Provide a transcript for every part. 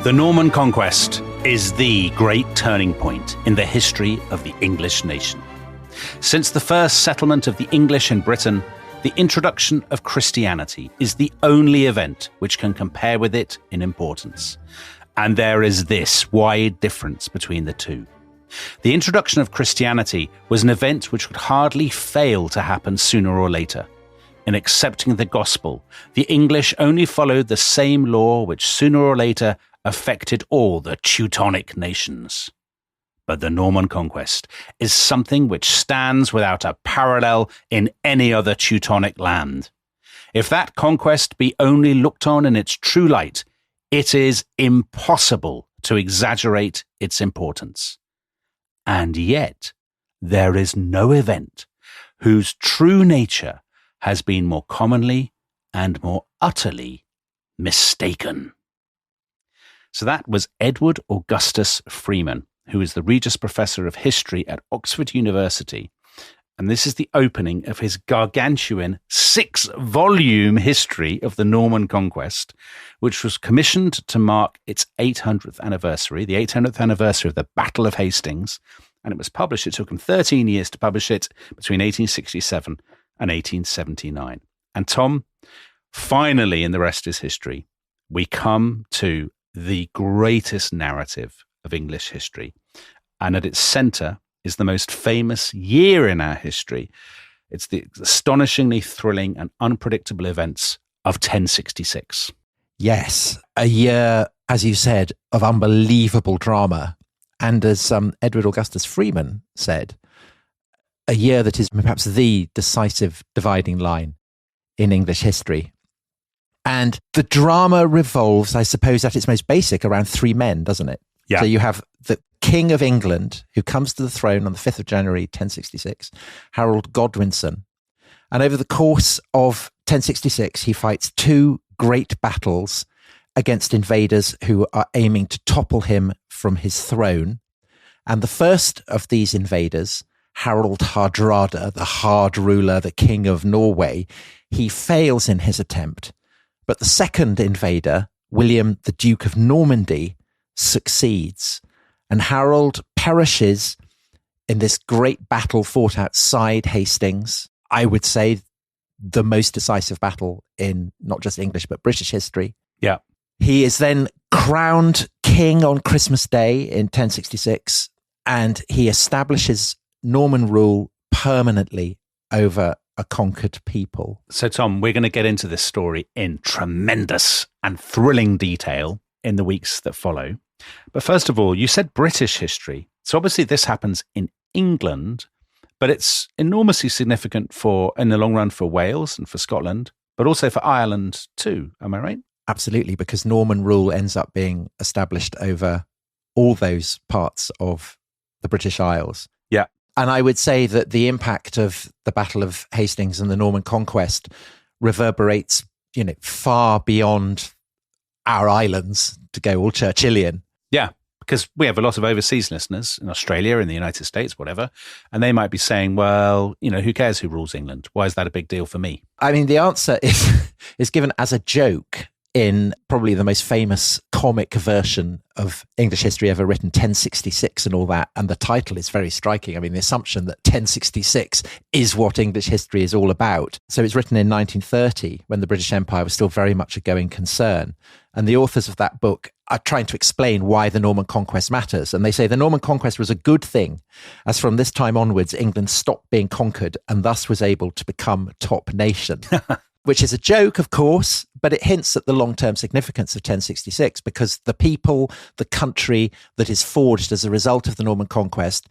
The Norman Conquest is the great turning point in the history of the English nation. Since the first settlement of the English in Britain, the introduction of Christianity is the only event which can compare with it in importance. And there is this wide difference between the two. The introduction of Christianity was an event which would hardly fail to happen sooner or later. In accepting the gospel, the English only followed the same law which sooner or later affected all the Teutonic nations. But the Norman Conquest is something which stands without a parallel in any other Teutonic land. If that conquest be only looked on in its true light, it is impossible to exaggerate its importance. And yet, there is no event whose true nature has been more commonly and more utterly mistaken. So that was Edward Augustus Freeman, who is the Regius Professor of History at Oxford University. And this is the opening of his gargantuan 6-volume history of the Norman Conquest, which was commissioned to mark its 800th anniversary, the 800th anniversary of the Battle of Hastings. And it was published, it took him 13 years to publish it, between 1867 and 1879. And Tom, finally, in the rest is history, we come to the greatest narrative of English history. And at its centre is the most famous year in our history. It's the astonishingly thrilling and unpredictable events of 1066. Yes, a year, as you said, of unbelievable drama. And as Edward Augustus Freeman said, a year that is perhaps the decisive dividing line in English history. And the drama revolves, I suppose, at its most basic around 3 men, doesn't it? Yeah. So you have the King of England, who comes to the throne on the 5th of January, 1066, Harold Godwinson. And over the course of 1066, he fights 2 great battles against invaders who are aiming to topple him from his throne. And the first of these invaders, Harold Hardrada, the hard ruler, the King of Norway, he fails in his attempt. But the second invader, William, the Duke of Normandy, succeeds. And Harold perishes in this great battle fought outside Hastings. I would say the most decisive battle in not just English, but British history. Yeah. He is then crowned king on Christmas Day in 1066, and he establishes Norman rule permanently over a conquered people. So, Tom, we're going to get into this story in tremendous and thrilling detail in the weeks that follow. But first of all, you said British history. So obviously this happens in England, but it's enormously significant in the long run for Wales and for Scotland, but also for Ireland too. Am I right? Absolutely, because Norman rule ends up being established over all those parts of the British Isles. Yeah. And I would say that the impact of the Battle of Hastings and the Norman Conquest reverberates, far beyond our islands, to go all Churchillian. Yeah, because we have a lot of overseas listeners in Australia, in the United States, whatever, and they might be saying, well, who cares who rules England? Why is that a big deal for me? I mean, the answer is given as a joke in probably the most famous comic version of English history ever written, 1066 and all that. And the title is very striking. I mean, the assumption that 1066 is what English history is all about. So it's written in 1930 when the British Empire was still very much a going concern. And the authors of that book are trying to explain why the Norman Conquest matters. And they say the Norman Conquest was a good thing, as from this time onwards, England stopped being conquered and thus was able to become top nation. Which is a joke, of course, but it hints at the long-term significance of 1066, because the people, the country that is forged as a result of the Norman Conquest,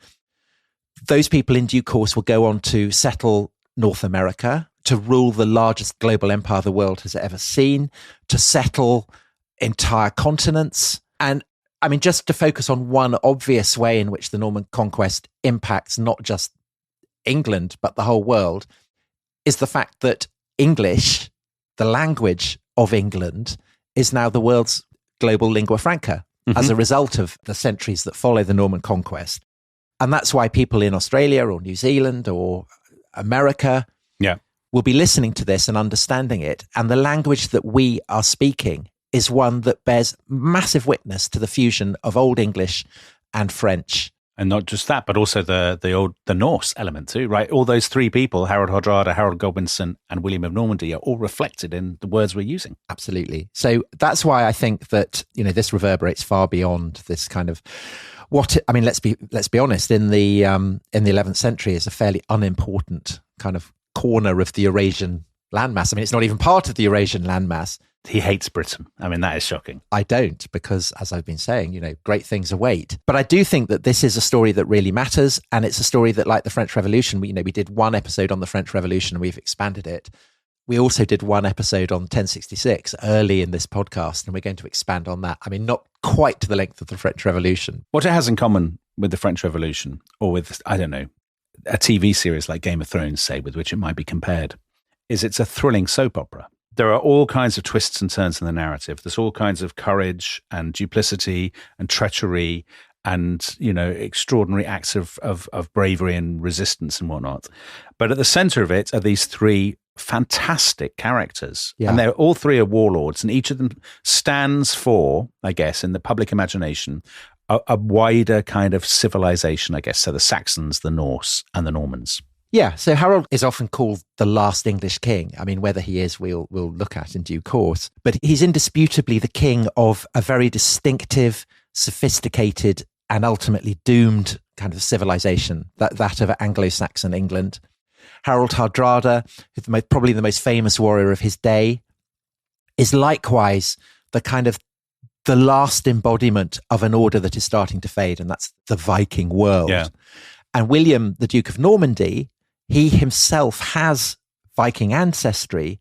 those people in due course will go on to settle North America, to rule the largest global empire the world has ever seen, to settle entire continents. And I mean, just to focus on one obvious way in which the Norman Conquest impacts not just England, but the whole world, is the fact that English, the language of England, is now the world's global lingua franca as a result of the centuries that follow the Norman Conquest. And that's why people in Australia or New Zealand or America will be listening to this and understanding it. And the language that we are speaking is one that bears massive witness to the fusion of Old English and French. And not just that, but also the Norse element too, right? All those three people, Harold Hardrada, Harold Godwinson, and William of Normandy, are all reflected in the words we're using. Absolutely. So that's why I think that, this reverberates far beyond this kind of let's be honest, in the 11th century is a fairly unimportant kind of corner of the Eurasian landmass. It's not even part of the Eurasian landmass. He hates Britain. That is shocking. I don't, because as I've been saying, great things await. But I do think that this is a story that really matters. And it's a story that, like the French Revolution, we did one episode on the French Revolution and we've expanded it. We also did one episode on 1066 early in this podcast, and we're going to expand on that. Not quite to the length of the French Revolution. What it has in common with the French Revolution, or with, I don't know, a TV series like Game of Thrones, say, with which it might be compared, is it's a thrilling soap opera. There are all kinds of twists and turns in the narrative. There's all kinds of courage and duplicity and treachery and, extraordinary acts of bravery and resistance and whatnot. But at the center of it are these three fantastic characters. Yeah. And all three are warlords, and each of them stands for, I guess, in the public imagination, a wider kind of civilization, I guess. So the Saxons, the Norse, and the Normans. Yeah, so Harold is often called the last English king. Whether he is, we'll look at in due course. But he's indisputably the king of a very distinctive, sophisticated, and ultimately doomed kind of civilization, that of Anglo-Saxon England. Harold Hardrada, who's probably the most famous warrior of his day, is likewise the last embodiment of an order that is starting to fade, and that's the Viking world. Yeah. And William, the Duke of Normandy, he himself has Viking ancestry,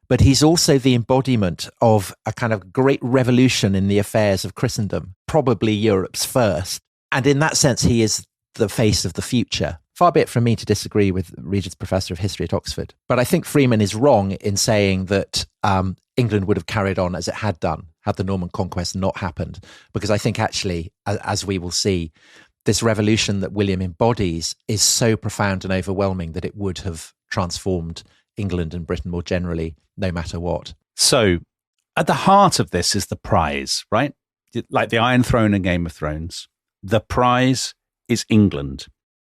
but he's also the embodiment of a kind of great revolution in the affairs of Christendom, probably Europe's first. And in that sense, he is the face of the future. Far be it from me to disagree with Regent's Professor of History at Oxford. But I think Freeman is wrong in saying that England would have carried on as it had done had the Norman Conquest not happened. Because I think actually, as we will see, this revolution that William embodies is so profound and overwhelming that it would have transformed England and Britain more generally, no matter what. So at the heart of this is the prize, right? Like the Iron Throne in Game of Thrones, the prize is England.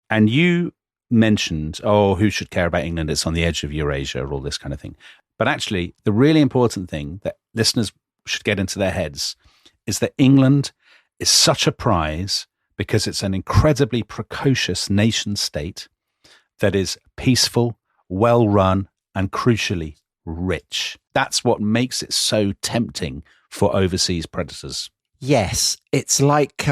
And you mentioned, who should care about England? It's on the edge of Eurasia, or all this kind of thing. But actually, the really important thing that listeners should get into their heads is that England is such a prize because it's an incredibly precocious nation state that is peaceful, well-run, and crucially rich. That's what makes it so tempting for overseas predators. Yes, it's like,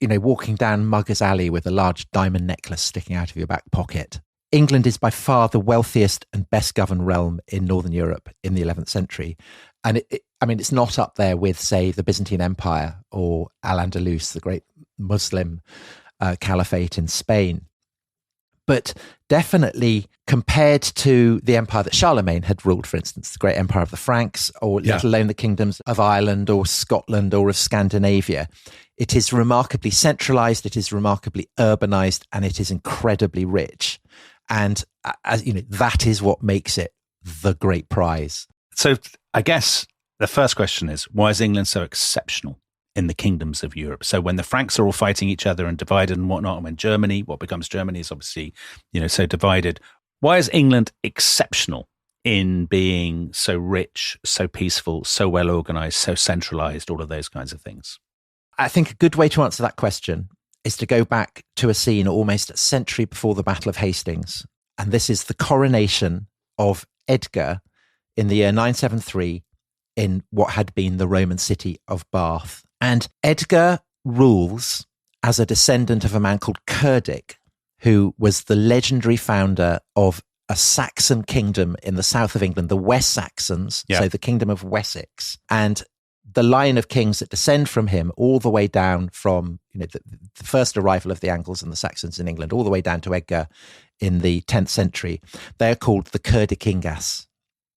walking down Mugger's Alley with a large diamond necklace sticking out of your back pocket. England is by far the wealthiest and best governed realm in Northern Europe in the 11th century. And it's not up there with, say, the Byzantine Empire or Al-Andalus, the great Muslim caliphate in Spain. But definitely compared to the empire that Charlemagne had ruled, for instance, the great empire of the Franks, or let alone the kingdoms of Ireland or Scotland or of Scandinavia, it is remarkably centralized, it is remarkably urbanized, and it is incredibly rich. And that is what makes it the great prize. So I guess the first question is, why is England so exceptional in the kingdoms of Europe? So when the Franks are all fighting each other and divided and whatnot, and when Germany, what becomes Germany, is obviously, so divided, why is England exceptional in being so rich, so peaceful, so well organized, so centralized, all of those kinds of things? I think a good way to answer that question is to go back to a scene almost a century before the Battle of Hastings. And this is the coronation of Edgar in the year 973 in what had been the Roman city of Bath. And Edgar rules as a descendant of a man called Cerdic, who was the legendary founder of a Saxon kingdom in the south of England, the West Saxons, so the kingdom of Wessex. And the line of kings that descend from him all the way down from the first arrival of the Angles and the Saxons in England, all the way down to Edgar in the 10th century, they're called the Cerdicingas.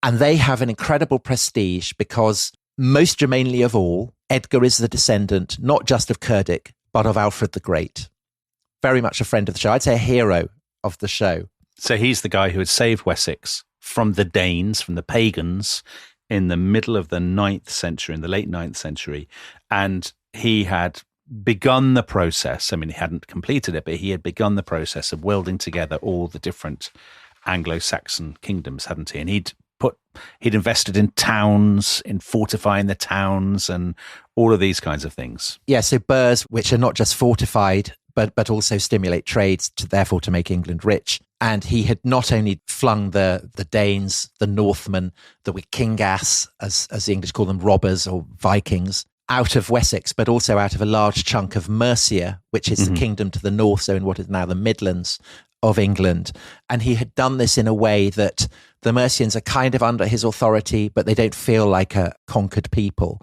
And they have an incredible prestige because, most germanely of all, Edgar is the descendant not just of Cerdic, but of Alfred the Great. Very much a friend of the show. I'd say a hero of the show. So he's the guy who had saved Wessex from the Danes, from the pagans, in the middle of the 9th century, in the late 9th century, and he had begun the process. I mean, he hadn't completed it, but he had begun the process of welding together all the different Anglo-Saxon kingdoms, hadn't he? And he'd invested in towns, in fortifying the towns and all of these kinds of things. Yeah, so burhs, which are not just fortified, but also stimulate trades, therefore to make England rich. And he had not only flung the Danes, the Northmen, the Wikingas, as the English call them, robbers or Vikings, out of Wessex, but also out of a large chunk of Mercia, which is the kingdom to the north, so in what is now the Midlands of England. And he had done this in a way that the Mercians are kind of under his authority, but they don't feel like a conquered people.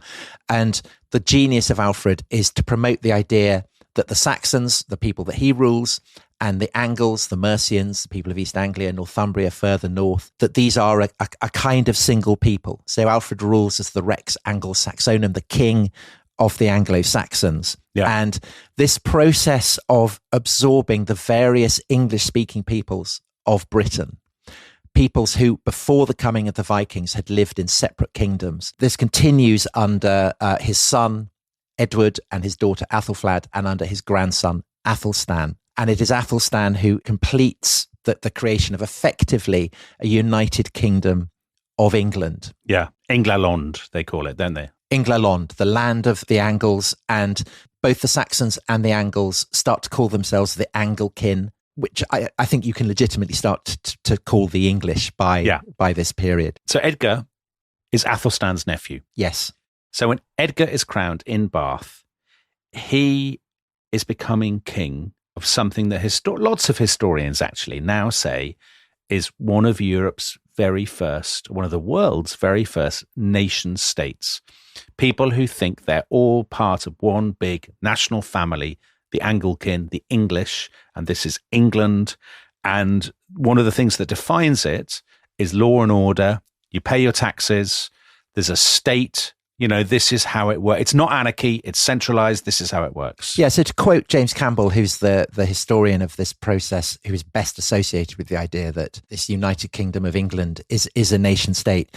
And the genius of Alfred is to promote the idea that the Saxons, the people that he rules, and the Angles, the Mercians, the people of East Anglia, Northumbria further north, that these are a kind of single people. So Alfred rules as the Rex Anglo-Saxonum, the king of the Anglo-Saxons. Yeah. And this process of absorbing the various English-speaking peoples of Britain, peoples who, before the coming of the Vikings, had lived in separate kingdoms, this continues under his son, Edward, and his daughter, Æthelflaed, and under his grandson, Athelstan. And it is Athelstan who completes the creation of effectively a united kingdom of England. Yeah, England, they call it, don't they? England, the land of the Angles, and both the Saxons and the Angles start to call themselves the Anglekin, which I think you can legitimately start to call the English by this period. So Edgar is Athelstan's nephew. Yes. So when Edgar is crowned in Bath, he is becoming king of something that lots of historians actually now say is one of Europe's very first, one of the world's very first nation states. People who think they're all part of one big national family, the Anglekin, the English, and this is England. And one of the things that defines it is law and order. You pay your taxes. There's a state. You know, this is how it works. It's not anarchy. It's centralized. This is how it works. Yeah. So to quote James Campbell, who's the historian of this process, who is best associated with the idea that this United Kingdom of England is a nation state,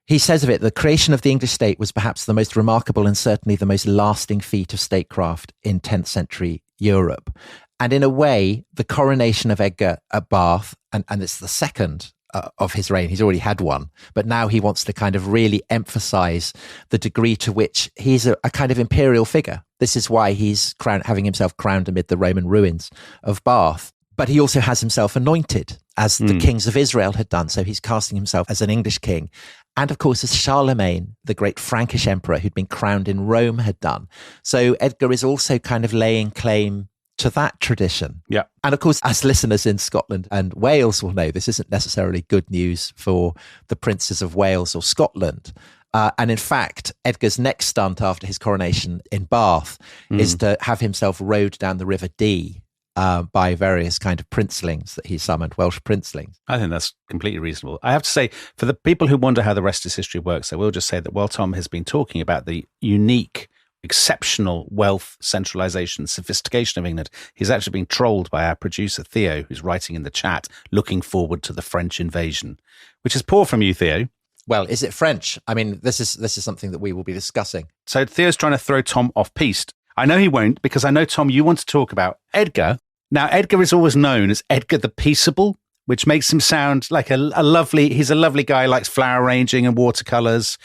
he says of it, the creation of the English state was perhaps the most remarkable and certainly the most lasting feat of statecraft in 10th century Europe. And in a way, the coronation of Edgar at Bath, and it's the second of his reign. He's already had one, but now he wants to kind of really emphasize the degree to which he's a kind of imperial figure. This is why he's having himself crowned amid the Roman ruins of Bath. But he also has himself anointed, as the kings of Israel had done. So he's casting himself as an English king. And of course, as Charlemagne, the great Frankish emperor who'd been crowned in Rome, had done. So Edgar is also kind of laying claim to that tradition. Yeah. And of course, as listeners in Scotland and Wales will know, this isn't necessarily good news for the princes of Wales or Scotland. And in fact, Edgar's next stunt after his coronation in Bath is to have himself rowed down the River Dee by various kind of princelings that he summoned, Welsh princelings. I think that's completely reasonable. I have to say, for the people who wonder how the rest of history works, I will just say that while Tom has been talking about the unique, exceptional wealth, centralization, sophistication of England, he's actually been trolled by our producer, Theo, who's writing in the chat, looking forward to the French invasion, which is poor from you, Theo. Well, is it French? I mean, this is something that we will be discussing. So Theo's trying to throw Tom off piste. I know he won't, because I know, Tom, you want to talk about Edgar. Now, Edgar is always known as Edgar the Peaceable, which makes him sound like he's a lovely guy, likes flower arranging and watercolors.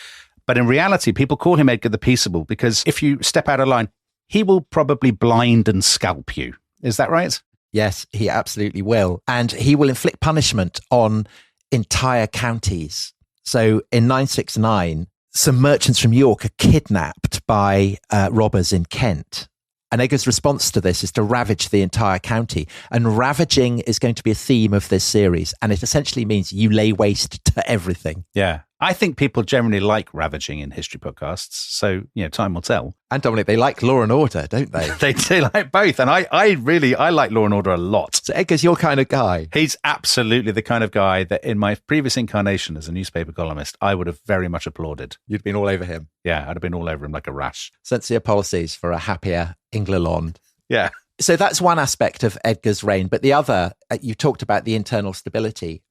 But in reality, people call him Edgar the Peaceable because if you step out of line, he will probably blind and scalp you. Is that right? Yes, he absolutely will. And he will inflict punishment on entire counties. So in 969, some merchants from York are kidnapped by robbers in Kent. And Edgar's response to this is to ravage the entire county. And ravaging is going to be a theme of this series. And it essentially means you lay waste to everything. Yeah. I think people generally like ravaging in history podcasts. So, time will tell. And Dominic, they like Law and Order, don't they? They do like both. And I like Law and Order a lot. So Edgar's your kind of guy. He's absolutely the kind of guy that in my previous incarnation as a newspaper columnist, I would have very much applauded. You'd been all over him. Yeah, I'd have been all over him like a rash. Sincere policies for a happier England. Yeah. So that's one aspect of Edgar's reign. But the other, you talked about the internal stability.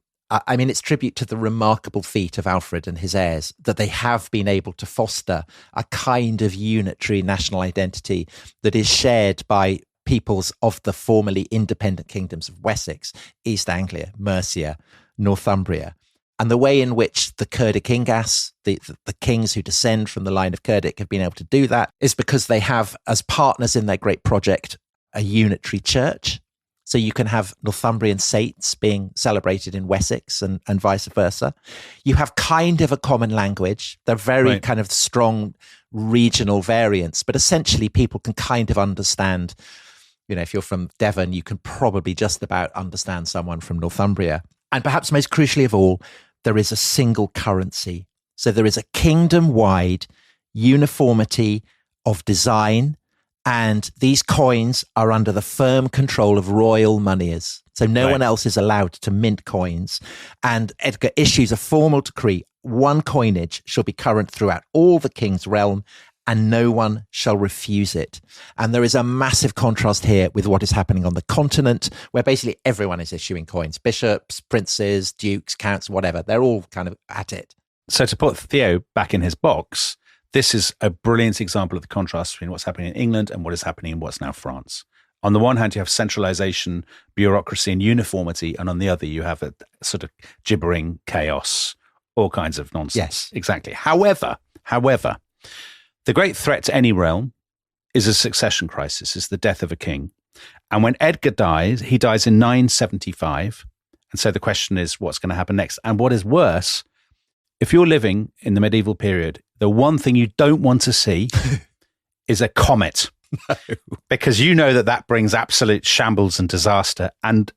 I mean, it's tribute to the remarkable feat of Alfred and his heirs that they have been able to foster a kind of unitary national identity that is shared by peoples of the formerly independent kingdoms of Wessex, East Anglia, Mercia, Northumbria. And the way in which the Cerdic-Ingas, the kings who descend from the line of Cerdic, have been able to do that is because they have, as partners in their great project, a unitary church. So you can have Northumbrian saints being celebrated in Wessex and vice versa. You have kind of a common language. They're very kind of strong regional variants, but essentially people can kind of understand, you know, if you're from Devon, you can probably just about understand someone from Northumbria. And perhaps most crucially of all, there is a single currency. So there is a kingdom-wide uniformity of design, and these coins are under the firm control of royal moneyers. So no one else is allowed to mint coins. And Edgar issues a formal decree. One coinage shall be current throughout all the king's realm, and no one shall refuse it. And there is a massive contrast here with what is happening on the continent, where basically everyone is issuing coins. Bishops, princes, dukes, counts, whatever. They're all kind of at it. So to put Theo back in his box, this is a brilliant example of the contrast between what's happening in England and what is happening in what's now France. On the one hand, you have centralization, bureaucracy, and uniformity. And on the other, you have a sort of gibbering chaos, all kinds of nonsense. Yes. Exactly. However, the great threat to any realm is a succession crisis, is the death of a king. And when Edgar dies, he dies in 975. And so the question is, what's going to happen next? And what is worse, if you're living in the medieval period, the one thing you don't want to see is a comet. No. Because you know that brings absolute shambles and disaster. And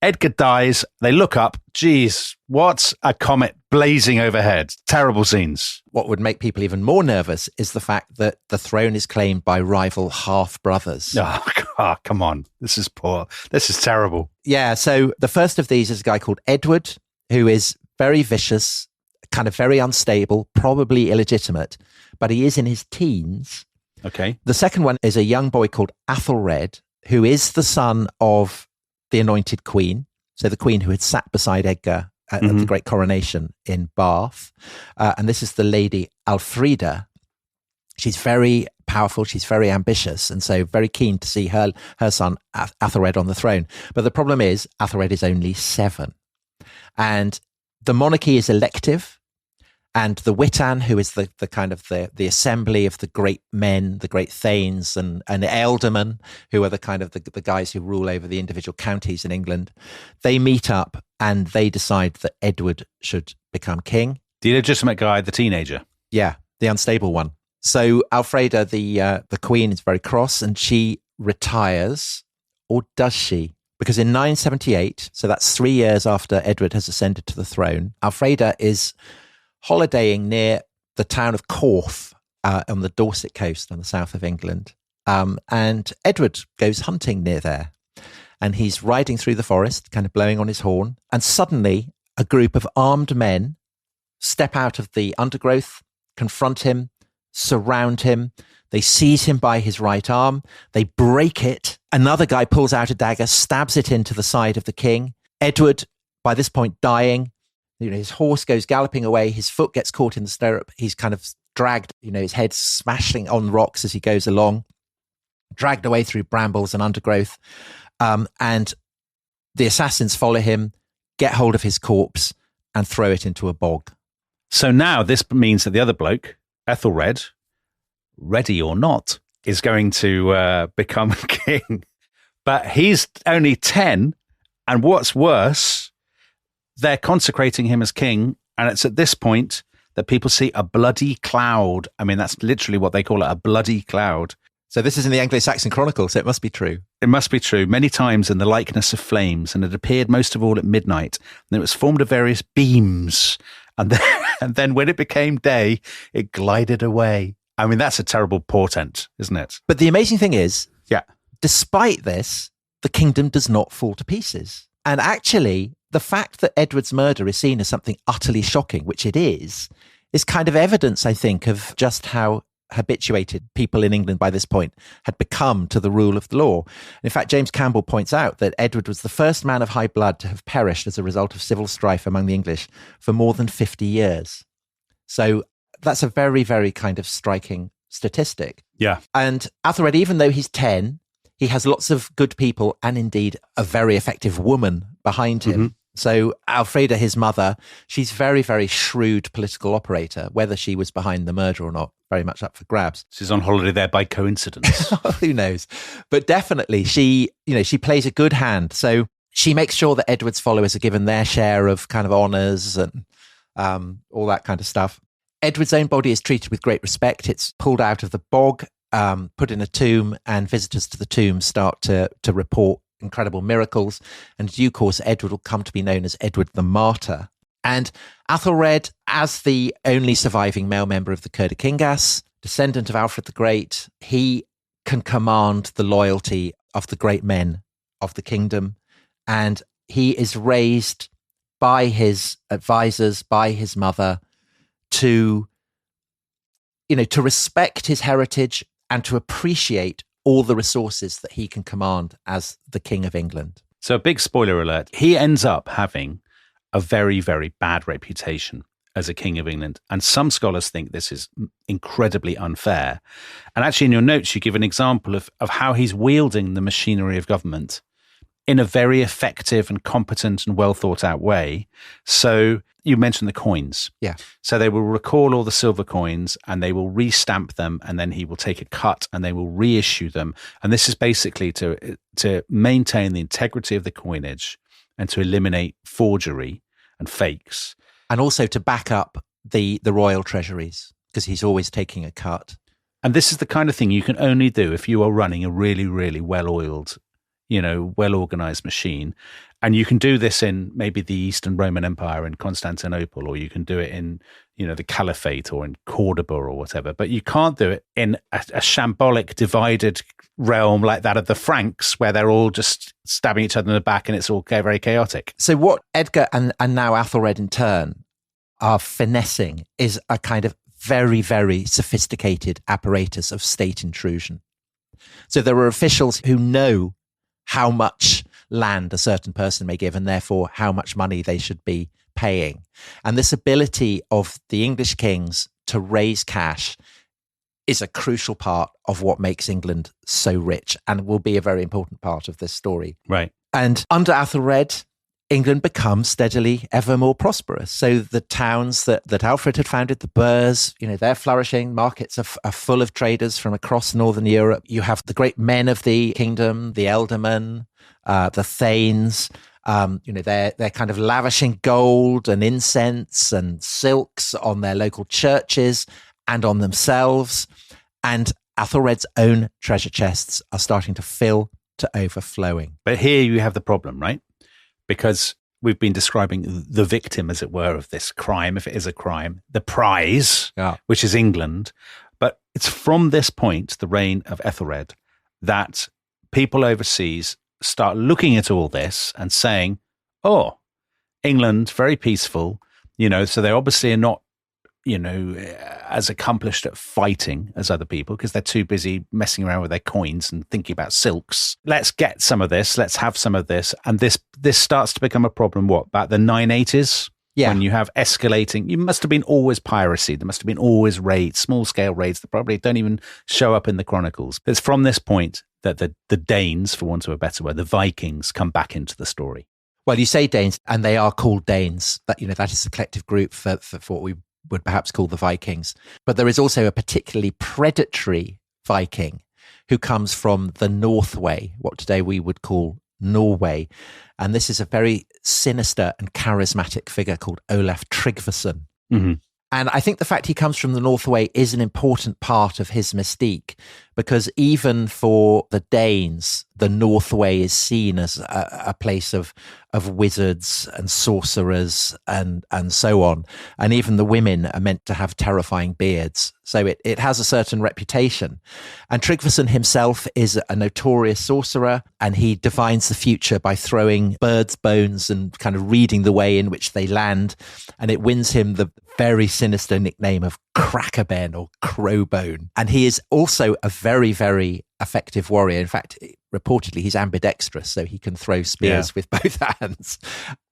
Edgar dies, they look up, geez, what's a comet blazing overhead? Terrible scenes. What would make people even more nervous is the fact that the throne is claimed by rival half-brothers. Oh, God, come on. This is poor. This is terrible. Yeah, so the first of these is a guy called Edward, who is very vicious, kind of very unstable, probably illegitimate, but he is in his teens. Okay. The second one is a young boy called Æthelred, who is the son of the anointed queen, so the queen who had sat beside Edgar at the great coronation in Bath. And this is the lady Alfreda. She's very powerful, she's very ambitious, and so very keen to see her son Æthelred on the throne. But the problem is, Æthelred is only 7. And the monarchy is elective, and the Witan, who is the kind of the assembly of the great men, the great thanes and ealdormen, who are the kind of the guys who rule over the individual counties in England, they meet up and they decide that Edward should become king. The illegitimate guy, the teenager. Yeah, the unstable one. So Alfreda, the queen, is very cross and she retires, or does she? Because in 978, so that's 3 years after Edward has ascended to the throne, Alfreda is holidaying near the town of Corfe on the Dorset coast on the south of England. And Edward goes hunting near there. And he's riding through the forest, kind of blowing on his horn. And suddenly, a group of armed men step out of the undergrowth, confront him, surround him. They seize him by his right arm. They break it. Another guy pulls out a dagger, stabs it into the side of the king. Edward, by this point, dying. You know, his horse goes galloping away. His foot gets caught in the stirrup. He's kind of dragged, you know, his head smashing on rocks as he goes along, dragged away through brambles and undergrowth. And the assassins follow him, get hold of his corpse and throw it into a bog. So now this means that the other bloke, Æthelred, ready or not, is going to become king. But he's only 10. And what's worse, they're consecrating him as king, and it's at this point that people see a bloody cloud. I mean, that's literally what they call it, a bloody cloud. So this is in the Anglo-Saxon Chronicle, so it must be true. It must be true. Many times in the likeness of flames, and it appeared most of all at midnight, and it was formed of various beams, and then when it became day, it glided away. I mean, that's a terrible portent, isn't it? But the amazing thing is, despite this, the kingdom does not fall to pieces. And actually, the fact that Edward's murder is seen as something utterly shocking, which it is kind of evidence, I think, of just how habituated people in England by this point had become to the rule of the law. In fact, James Campbell points out that Edward was the first man of high blood to have perished as a result of civil strife among the English for more than 50 years. So that's a very, very kind of striking statistic. Yeah. And Æthelred, even though he's 10, he has lots of good people and indeed a very effective woman behind him. Mm-hmm. So Alfreda, his mother, she's very, very shrewd political operator. Whether she was behind the murder or not, very much up for grabs. She's on holiday there by coincidence. Who knows? But definitely she plays a good hand. So she makes sure that Edward's followers are given their share of kind of honours and all that kind of stuff. Edward's own body is treated with great respect. It's pulled out of the bog, put in a tomb, and visitors to the tomb start to report incredible miracles. And in due course, Edward will come to be known as Edward the Martyr. And Æthelred, as the only surviving male member of the Kurda Kingas, descendant of Alfred the Great, he can command the loyalty of the great men of the kingdom. And he is raised by his advisors, by his mother, to respect his heritage and to appreciate all the resources that he can command as the King of England. So a big spoiler alert, he ends up having a very, very bad reputation as a King of England. And some scholars think this is incredibly unfair. And actually in your notes, you give an example of how he's wielding the machinery of government in a very effective and competent and well thought out way. So you mentioned the coins. Yeah. So they will recall all the silver coins and they will restamp them, and then he will take a cut and they will reissue them. And this is basically to maintain the integrity of the coinage and to eliminate forgery and fakes. And also to back up the royal treasuries, because he's always taking a cut. And this is the kind of thing you can only do if you are running a really, really well-oiled, well-organized machine. And you can do this in maybe the Eastern Roman Empire in Constantinople, or you can do it in, the Caliphate or in Cordoba or whatever. But you can't do it in a shambolic, divided realm like that of the Franks, where they're all just stabbing each other in the back and it's all very chaotic. So what Edgar and now Æthelred in turn are finessing is a kind of very, very sophisticated apparatus of state intrusion. So there are officials who know how much land a certain person may give and therefore how much money they should be paying. And this ability of the English kings to raise cash is a crucial part of what makes England so rich and will be a very important part of this story. Right. And under Æthelred, England becomes steadily ever more prosperous. So the towns that Alfred had founded, the burhs, they're flourishing. Markets are full of traders from across Northern Europe. You have the great men of the kingdom, the ealdormen, the thanes. They're kind of lavishing gold and incense and silks on their local churches and on themselves. And Æthelred's own treasure chests are starting to fill to overflowing. But here you have the problem, right? Because we've been describing the victim, as it were, of this crime, if it is a crime, the prize, which is England. But it's from this point, the reign of Æthelred, that people overseas start looking at all this and saying, oh, England, very peaceful, so they obviously are not, as accomplished at fighting as other people because they're too busy messing around with their coins and thinking about silks. Let's get some of this. Let's have some of this. And this starts to become a problem, about the 980s? Yeah. When you have escalating, you must have been always piracy. There must have been always raids, small-scale raids that probably don't even show up in the chronicles. It's from this point that the Danes, for want of a better word, the Vikings come back into the story. Well, you say Danes, and they are called Danes. That is a collective group for what we would perhaps call the Vikings. But there is also a particularly predatory Viking who comes from the Northway, what today we would call Norway. And this is a very sinister and charismatic figure called Olaf Tryggvason. Mm-hmm. And I think the fact he comes from the Northway is an important part of his mystique, because even for the Danes, the Northway is seen as a place of wizards and sorcerers and so on. And even the women are meant to have terrifying beards. So it has a certain reputation. And Tryggvason himself is a notorious sorcerer, and he divines the future by throwing birds' bones and kind of reading the way in which they land. And it wins him the very sinister nickname of Crackerben or Crowbone. And he is also a very, very effective warrior. In fact, reportedly, he's ambidextrous, so he can throw spears with both hands.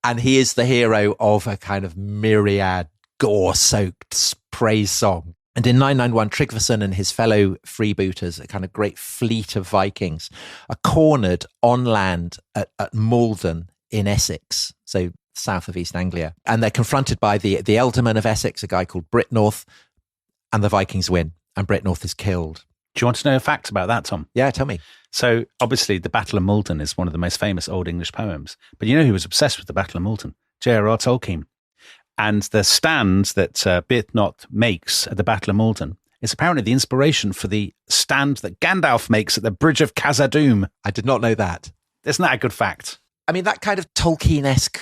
And he is the hero of a kind of myriad gore-soaked praise song. And in 991, Tryggvason and his fellow freebooters, a kind of great fleet of Vikings, are cornered on land at Malden in Essex, so south of East Anglia. And they're confronted by the Ealdorman of Essex, a guy called Britnorth, and the Vikings win, and Britnorth is killed. Do you want to know a fact about that, Tom? Yeah, tell me. So, obviously, the Battle of Malden is one of the most famous Old English poems. But you know who was obsessed with the Battle of Malden? J.R.R. Tolkien. And the stand that Britnorth makes at the Battle of Malden is apparently the inspiration for the stand that Gandalf makes at the Bridge of Khazad-dûm. I did not know that. Isn't that a good fact? I mean, that kind of Tolkien-esque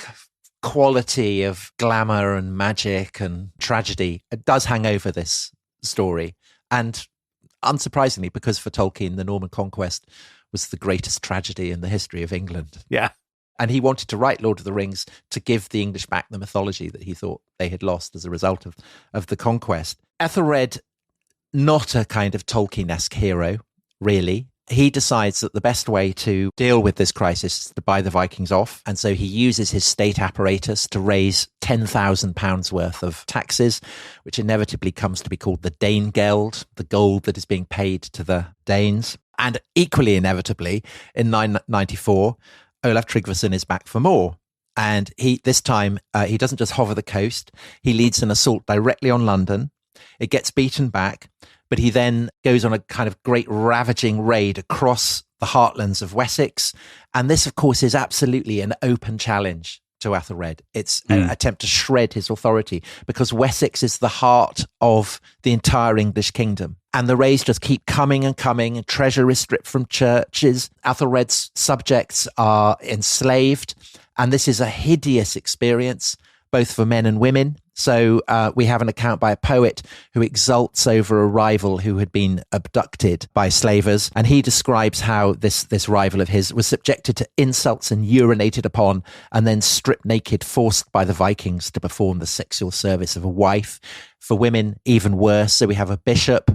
quality of glamour and magic and tragedy, it does hang over this story. And unsurprisingly, because for Tolkien, the Norman Conquest was the greatest tragedy in the history of England. Yeah. And he wanted to write Lord of the Rings to give the English back the mythology that he thought they had lost as a result of the conquest. Æthelred, not a kind of Tolkien-esque hero, really. He decides that the best way to deal with this crisis is to buy the Vikings off. And so he uses his state apparatus to raise £10,000 worth of taxes, which inevitably comes to be called the Danegeld, the gold that is being paid to the Danes. And equally inevitably, in 994, Olaf Tryggvason is back for more. And this time, he doesn't just hover the coast. He leads an assault directly on London. It gets beaten back, but he then goes on a kind of great ravaging raid across the heartlands of Wessex. And this, of course, is absolutely an open challenge to Æthelred. It's an attempt to shred his authority, because Wessex is the heart of the entire English kingdom. And the raids just keep coming and coming, and treasure is stripped from churches. Æthelred's subjects are enslaved. And this is a hideous experience, both for men and women. So we have an account by a poet who exults over a rival who had been abducted by slavers. And he describes how this rival of his was subjected to insults and urinated upon, and then stripped naked, forced by the Vikings to perform the sexual service of a wife. For women, even worse. So we have a bishop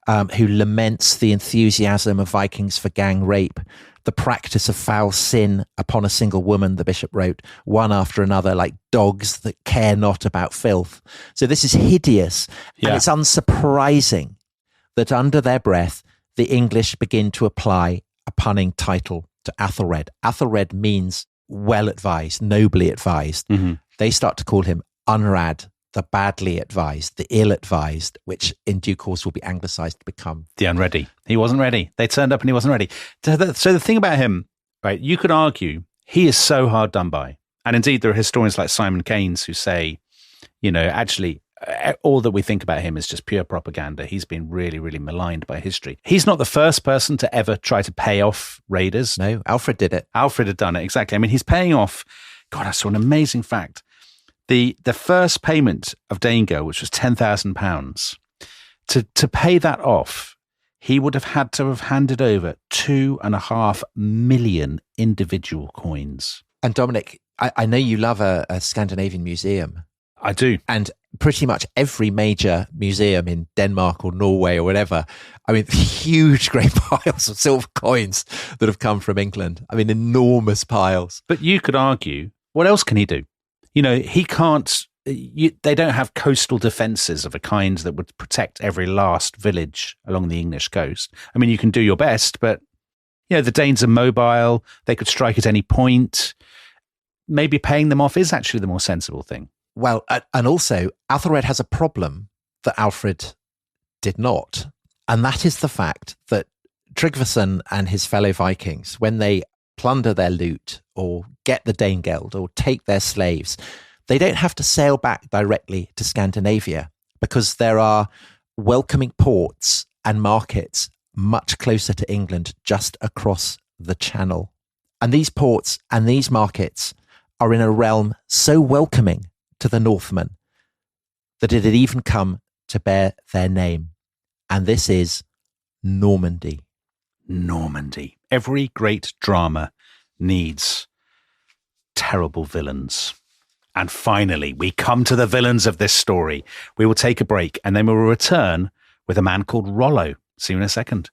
who laments the enthusiasm of Vikings for gang rape. The practice of foul sin upon a single woman, the bishop wrote, one after another, like dogs that care not about filth. So this is hideous. Yeah. And it's unsurprising that under their breath, the English begin to apply a punning title to Æthelred. Æthelred means well-advised, nobly advised. Mm-hmm. They start to call him Unrad, the badly advised, the ill-advised, which in due course will be anglicised to become the Unready. He wasn't ready. They turned up and he wasn't ready. So the thing about him, right, you could argue he is so hard done by. And indeed, there are historians like Simon Keynes who say, you know, actually, all that we think about him is just pure propaganda. He's been really, really maligned by history. He's not the first person to ever try to pay off raiders. No, Alfred did it. Alfred had done it, exactly. I mean, he's paying off. God, I saw an amazing fact. The first payment of Danegeld, which was £10,000, to pay that off, he would have had to have handed over 2.5 million individual coins. And Dominic, I know you love a Scandinavian museum. I do. And pretty much every major museum in Denmark or Norway or whatever, I mean, huge great piles of silver coins that have come from England. I mean, enormous piles. But you could argue, what else can he do? You know, he can't, they don't have coastal defences of a kind that would protect every last village along the English coast. I mean, you can do your best, but, you know, the Danes are mobile. They could strike at any point. Maybe paying them off is actually the more sensible thing. Well, and also, Æthelred has a problem that Alfred did not. And that is the fact that Tryggvason and his fellow Vikings, when they plunder their loot or get the Danegeld or take their slaves, they don't have to sail back directly to Scandinavia, because there are welcoming ports and markets much closer to England, just across the Channel. And these ports and these markets are in a realm so welcoming to the Northmen that it had even come to bear their name. And this is Normandy. Normandy. Every great drama needs terrible villains. And finally, we come to the villains of this story. We will take a break and then we will return with a man called Rollo. See you in a second.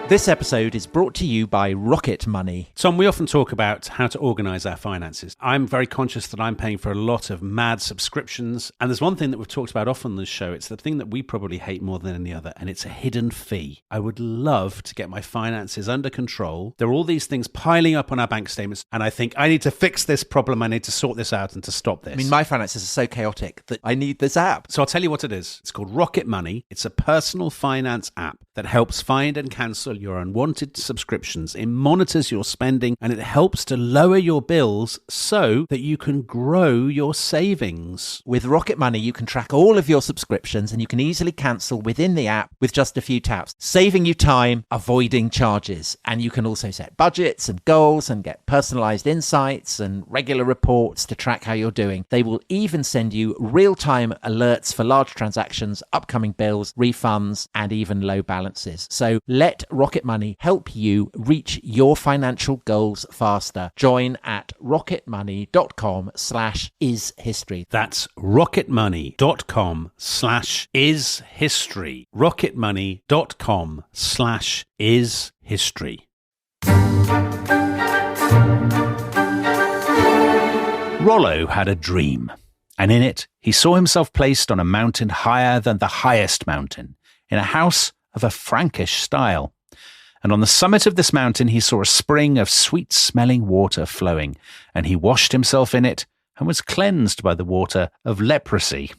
This episode is brought to you by Rocket Money. Tom, we often talk about how to organise our finances. I'm very conscious that I'm paying for a lot of mad subscriptions. And there's one thing that we've talked about often on this show. It's the thing that we probably hate more than any other, and it's a hidden fee. I would love to get my finances under control. There are all these things piling up on our bank statements, and I think I need to fix this problem. I need to sort this out and to stop this. I mean, my finances are so chaotic that I need this app. So I'll tell you what it is. It's called Rocket Money. It's a personal finance app that helps find and cancel your unwanted subscriptions. It monitors your spending and it helps to lower your bills so that you can grow your savings. With Rocket Money, you can track all of your subscriptions and you can easily cancel within the app with just a few taps, saving you time, avoiding charges. And you can also set budgets and goals and get personalized insights and regular reports to track how you're doing. They will even send you real-time alerts for large transactions, upcoming bills, refunds, and even low balances. So let Rocket Money help you reach your financial goals faster. Join at rocketmoney.com/ishistory. That's rocketmoney.com/ishistory. rocketmoney.com/ishistory. Rollo had a dream, and in it he saw himself placed on a mountain higher than the highest mountain, in a house of a Frankish style. And on the summit of this mountain he saw a spring of sweet-smelling water flowing, and he washed himself in it and was cleansed by the water of leprosy.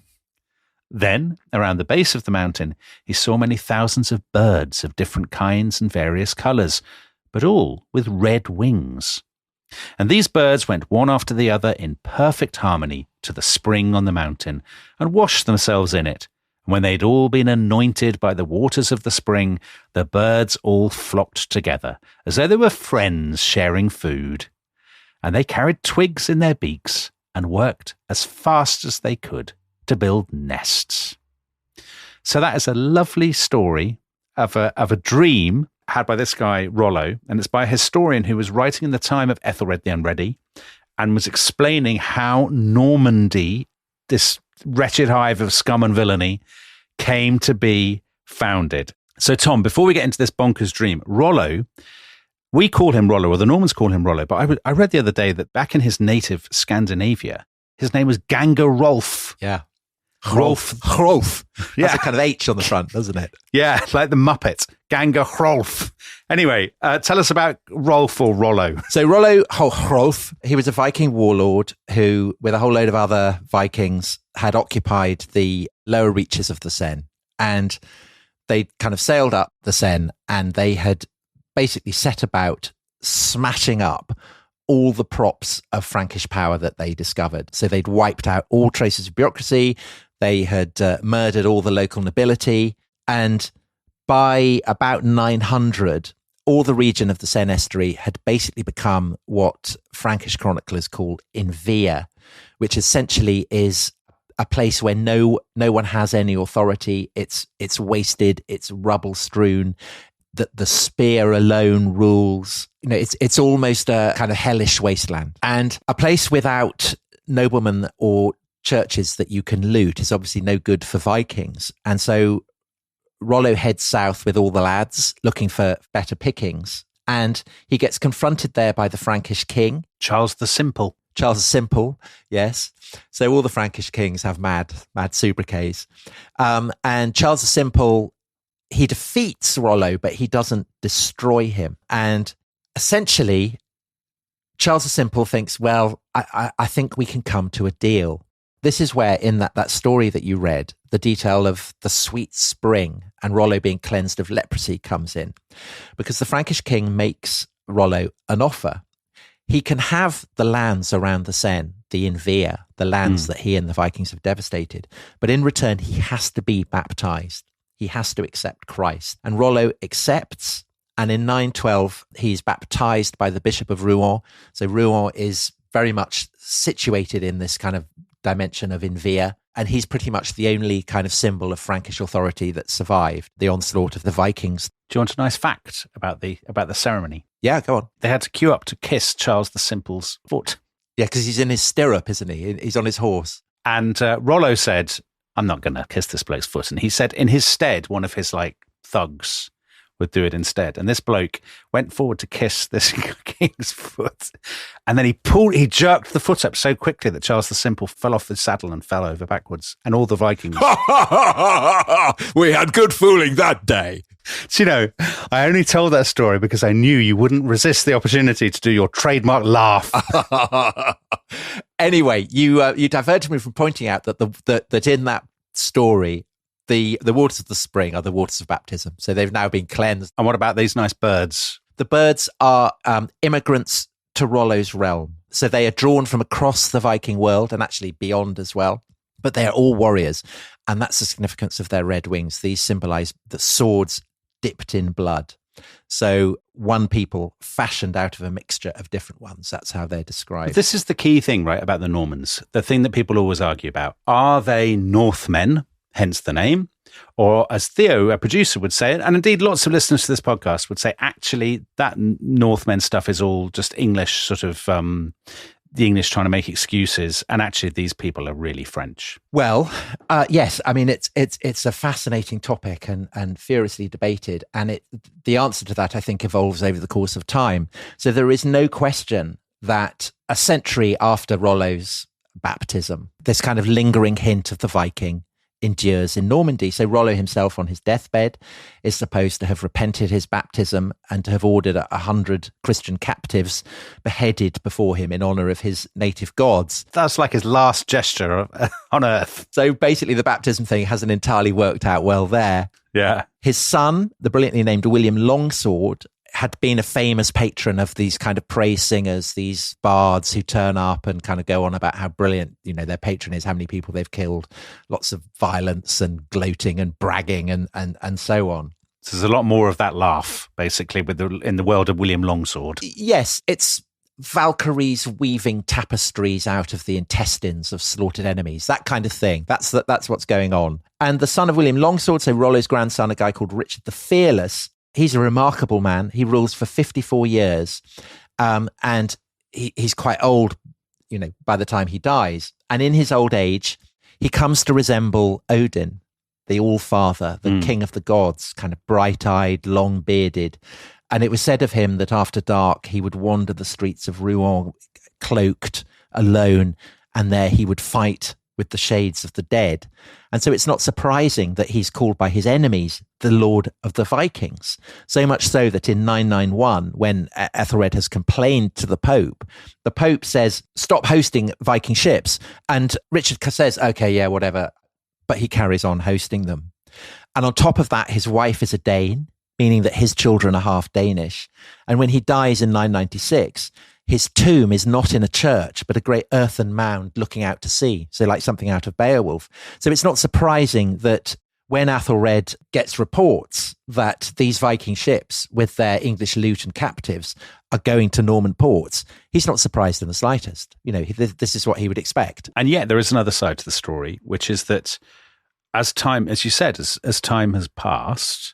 Then, around the base of the mountain, he saw many thousands of birds of different kinds and various colours, but all with red wings. And these birds went one after the other in perfect harmony to the spring on the mountain, and washed themselves in it. And when they'd all been anointed by the waters of the spring, the birds all flocked together, as though they were friends sharing food. And they carried twigs in their beaks, and worked as fast as they could to build nests. So that is a lovely story of a dream had by this guy, Rollo, and it's by a historian who was writing in the time of Æthelred the Unready, and was explaining how Normandy, this wretched hive of scum and villainy, came to be founded. So, Tom, before we get into this bonkers dream, Rollo, we call him Rollo, or the Normans call him Rollo, but I read the other day that back in his native Scandinavia, his name was Ganga Rolf. Yeah. Rolf. Yeah. That's a kind of H on the front, doesn't it? Yeah, like the Muppet. Ganga Rolf. Anyway, tell us about Rolf or Rollo. So Rollo Rolf, he was a Viking warlord who, with a whole load of other Vikings, had occupied the lower reaches of the Seine. And they kind of sailed up the Seine and they had basically set about smashing up all the props of Frankish power that they discovered. So they'd wiped out all traces of bureaucracy. They had murdered all the local nobility. And by about 900, all the region of the Seine estuary had basically become what Frankish chroniclers call Invia, which essentially is a place where no one has any authority. It's wasted, it's rubble strewn. The spear alone rules. You know, it's almost a kind of hellish wasteland. And a place without noblemen or churches that you can loot is obviously no good for Vikings. And so Rollo heads south with all the lads looking for better pickings. And he gets confronted there by the Frankish king. Charles the Simple. Charles the Simple, yes. So all the Frankish kings have mad sobriquets. And Charles the Simple, he defeats Rollo, but he doesn't destroy him. And essentially, Charles the Simple thinks, well, I think we can come to a deal. This is where, in that story that you read, the detail of the sweet spring and Rollo being cleansed of leprosy comes in. Because the Frankish king makes Rollo an offer. He can have the lands around the Seine, the Invia, the lands that he and the Vikings have devastated. But in return, he has to be baptized. He has to accept Christ. And Rollo accepts. And in 912, he's baptized by the Bishop of Rouen. So Rouen is very much situated in this kind of dimension of Invia. And he's pretty much the only kind of symbol of Frankish authority that survived the onslaught of the Vikings. Do you want a nice fact about the ceremony? Yeah, go on. They had to queue up to kiss Charles the Simple's foot. Yeah, because he's in his stirrup, isn't he? He's on his horse. And Rollo said, I'm not going to kiss this bloke's foot. And he said in his stead, one of his thugs would do it instead. And this bloke went forward to kiss this king's foot. And then he jerked the foot up so quickly that Charles the Simple fell off the saddle and fell over backwards. And all the Vikings. We had good fooling that day. Do I only told that story because I knew you wouldn't resist the opportunity to do your trademark laugh. Anyway, you diverted me from pointing out that in that story, the waters of the spring are the waters of baptism. So they've now been cleansed. And what about these nice birds? The birds are immigrants to Rollo's realm. So they are drawn from across the Viking world and actually beyond as well. But they are all warriors. And that's the significance of their red wings. These symbolize the swords dipped in blood. So one people fashioned out of a mixture of different ones. That's how they're described. This is the key thing, right, about the Normans. The thing that people always argue about. Are they Northmen? Hence the name, or as Theo, a producer, would say, and indeed lots of listeners to this podcast would say, actually, that Northmen stuff is all just English, sort of the English trying to make excuses, and actually these people are really French. Well, yes, I mean it's a fascinating topic and furiously debated, and the answer to that I think evolves over the course of time. So there is no question that a century after Rollo's baptism, this kind of lingering hint of the Viking endures in Normandy. So Rollo himself on his deathbed is supposed to have repented his baptism and to have ordered 100 Christian captives beheaded before him in honor of his native gods. That's like his last gesture on earth. So basically the baptism thing hasn't entirely worked out well there. Yeah. His son, the brilliantly named William Longsword, had been a famous patron of these kind of praise singers, these bards who turn up and kind of go on about how brilliant, their patron is, how many people they've killed, lots of violence and gloating and bragging and so on. So there's a lot more of that laugh, basically, in the world of William Longsword. Yes, it's Valkyries weaving tapestries out of the intestines of slaughtered enemies, that kind of thing. That's what's going on. And the son of William Longsword, so Rollo's grandson, a guy called Richard the Fearless, he's a remarkable man. He rules for 54 years, and he's quite old, by the time he dies. And in his old age, he comes to resemble Odin, the All-Father, the king of the gods, kind of bright-eyed, long-bearded. And it was said of him that after dark, he would wander the streets of Rouen, cloaked, alone, and there he would fight with the shades of the dead. And so it's not surprising that he's called by his enemies the Lord of the Vikings. So much so that in 991, when Æthelred has complained to the Pope says, stop hosting Viking ships. And Richard says, okay, yeah, whatever. But he carries on hosting them. And on top of that, his wife is a Dane, meaning that his children are half Danish. And when he dies in 996, his tomb is not in a church, but a great earthen mound looking out to sea. So like something out of Beowulf. So it's not surprising that when Æthelred gets reports that these Viking ships with their English loot and captives are going to Norman ports, he's not surprised in the slightest. This is what he would expect. And yet there is another side to the story, which is that as time, as you said, as time has passed,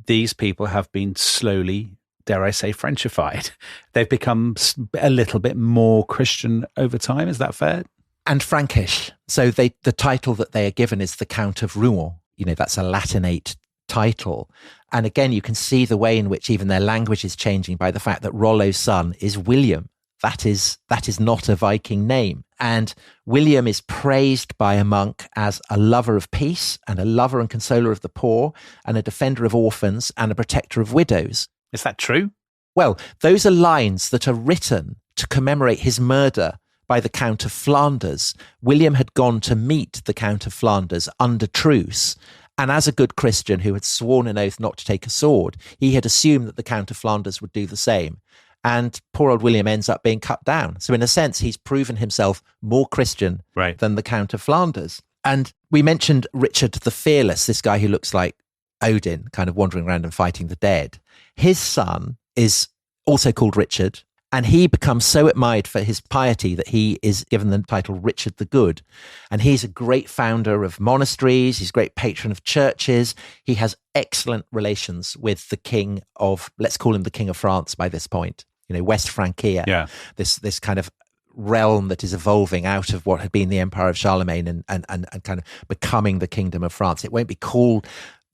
these people have been slowly, dare I say, Frenchified. They've become a little bit more Christian over time. Is that fair? And Frankish. So the title that they are given is the Count of Rouen. That's a Latinate title. And again, you can see the way in which even their language is changing by the fact that Rollo's son is William. That is not a Viking name. And William is praised by a monk as a lover of peace and a lover and consoler of the poor and a defender of orphans and a protector of widows. Is that true? Well, those are lines that are written to commemorate his murder by the Count of Flanders. William had gone to meet the Count of Flanders under truce, and as a good Christian who had sworn an oath not to take a sword, he had assumed that the Count of Flanders would do the same. And poor old William ends up being cut down. So in a sense, he's proven himself more Christian than the Count of Flanders. And we mentioned Richard the Fearless, this guy who looks like Odin, kind of wandering around and fighting the dead. His son is also called Richard, and he becomes so admired for his piety that he is given the title Richard the Good. And he's a great founder of monasteries. He's a great patron of churches. He has excellent relations with the king of, let's call him the King of France by this point, West Francia. Yeah. This kind of realm that is evolving out of what had been the Empire of Charlemagne and kind of becoming the Kingdom of France. It won't be called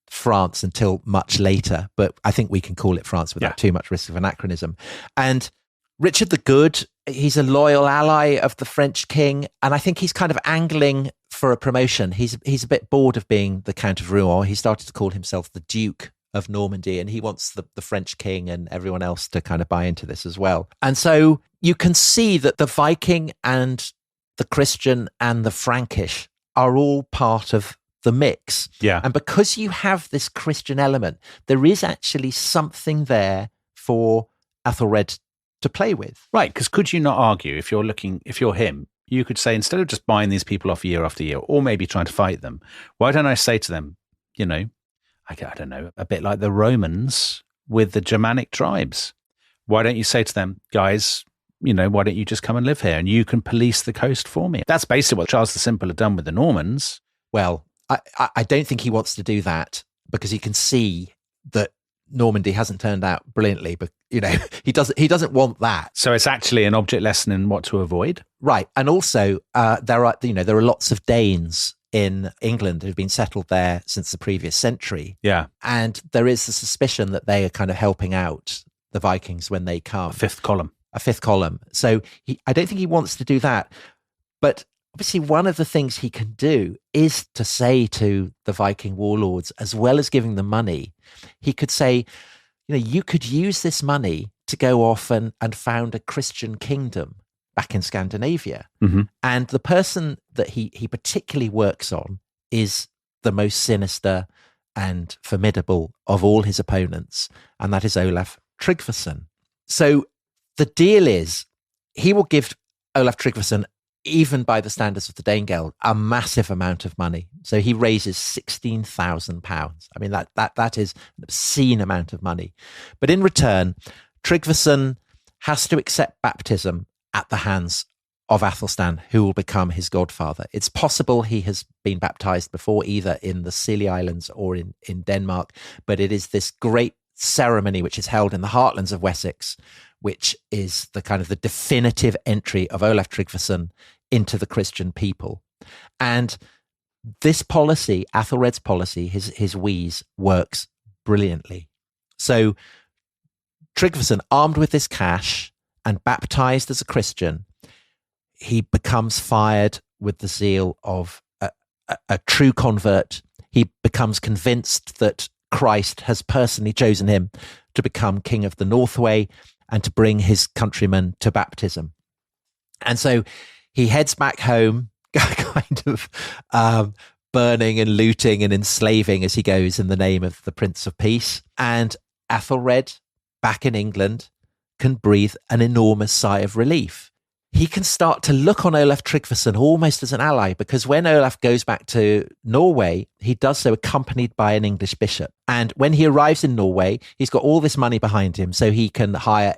France until much later, but I think we can call it France without too much risk of anachronism. And Richard the Good, he's a loyal ally of the French king, and I think he's kind of angling for a promotion. He's a bit bored of being the Count of Rouen. He started to call himself the Duke of Normandy, and he wants the French king and everyone else to kind of buy into this as well. And so you can see that the Viking and the Christian and the Frankish are all part of the mix. Yeah. And because you have this Christian element, there is actually something there for Æthelred to play with. Right, because could you not argue, if you're him, you could say, instead of just buying these people off year after year, or maybe trying to fight them, why don't I say to them, I don't know, a bit like the Romans with the Germanic tribes. Why don't you say to them, guys, why don't you just come and live here and you can police the coast for me? That's basically what Charles the Simple had done with the Normans. Well, I don't think he wants to do that because he can see that Normandy hasn't turned out brilliantly, but he doesn't want that. So it's actually an object lesson in what to avoid. Right. And also there are lots of Danes in England who've been settled there since the previous century. Yeah. And there is the suspicion that they are kind of helping out the Vikings when they come. A fifth column. So I don't think he wants to do that. But obviously one of the things he can do is to say to the Viking warlords, as well as giving them money, he could say, you could use this money to go off and found a Christian kingdom back in Scandinavia. Mm-hmm. And the person that he particularly works on is the most sinister and formidable of all his opponents, and that is Olaf Tryggvason. So the deal is he will give Olaf Tryggvason, even by the standards of the Danegeld, a massive amount of money. So he raises £16,000. I mean, that is an obscene amount of money. But in return, Tryggvason has to accept baptism at the hands of Athelstan, who will become his godfather. It's possible he has been baptized before, either in the Scilly Islands or in Denmark, but it is this great ceremony which is held in the heartlands of Wessex, which is the kind of the definitive entry of Olaf Tryggvason into the Christian people. And this policy, Æthelred's policy, his wheeze, works brilliantly. So Tryggvason, armed with this cash and baptized as a Christian, he becomes fired with the zeal of a true convert. He becomes convinced that Christ has personally chosen him to become king of the Northway and to bring his countrymen to baptism. And so he heads back home, kind of burning and looting and enslaving as he goes in the name of the Prince of Peace. And Æthelred, back in England, can breathe an enormous sigh of relief. He can start to look on Olaf Tryggvason almost as an ally, because when Olaf goes back to Norway, he does so accompanied by an English bishop. And when he arrives in Norway, he's got all this money behind him, so he can hire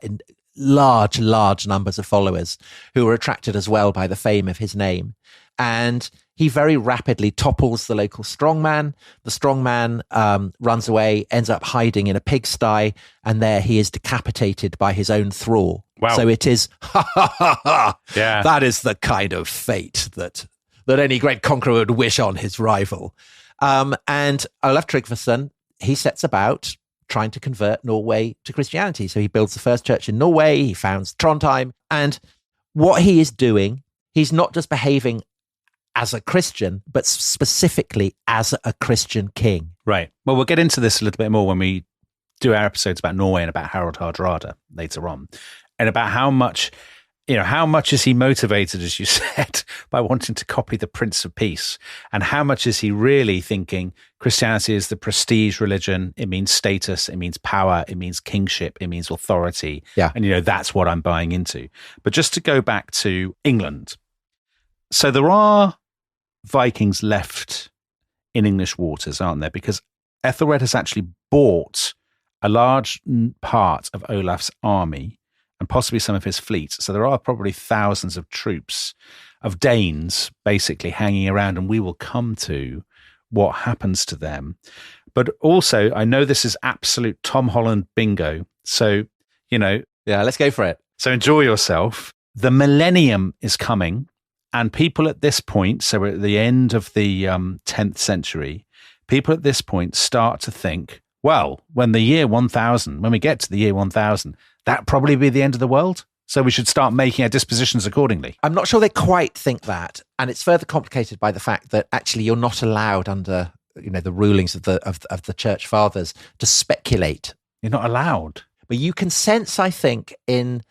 large numbers of followers who are attracted as well by the fame of his name. And he very rapidly topples the local strongman. The strongman runs away, ends up hiding in a pigsty, and there he is decapitated by his own thrall. Wow. So it is, yeah. That is the kind of fate that any great conqueror would wish on his rival. And Olaf Tryggvason, he sets about trying to convert Norway to Christianity. So he builds the first church in Norway, he founds Trondheim, and what he is doing, he's not just behaving as a Christian, but specifically as a Christian king. Right. Well, we'll get into this a little bit more when we do our episodes about Norway and about Harald Hardrada later on, and about how much is he motivated, as you said, by wanting to copy the Prince of Peace, and how much is he really thinking Christianity is the prestige religion? It means status, it means power, it means kingship, it means authority. Yeah. And, that's what I'm buying into. But just to go back to England. So there are Vikings left in English waters, aren't there? Because Æthelred has actually bought a large part of Olaf's army and possibly some of his fleet. So there are probably thousands of troops of Danes basically hanging around, and we will come to what happens to them. But also, I know this is absolute Tom Holland bingo. So, Yeah, let's go for it. So enjoy yourself. The millennium is coming, and people at this point, so we're at the end of the 10th century, people at this point start to think, well, when we get to the year 1000, that'd probably be the end of the world. So we should start making our dispositions accordingly. I'm not sure they quite think that. And it's further complicated by the fact that actually you're not allowed under, the rulings of the church fathers to speculate. You're not allowed. But you can sense, I think, in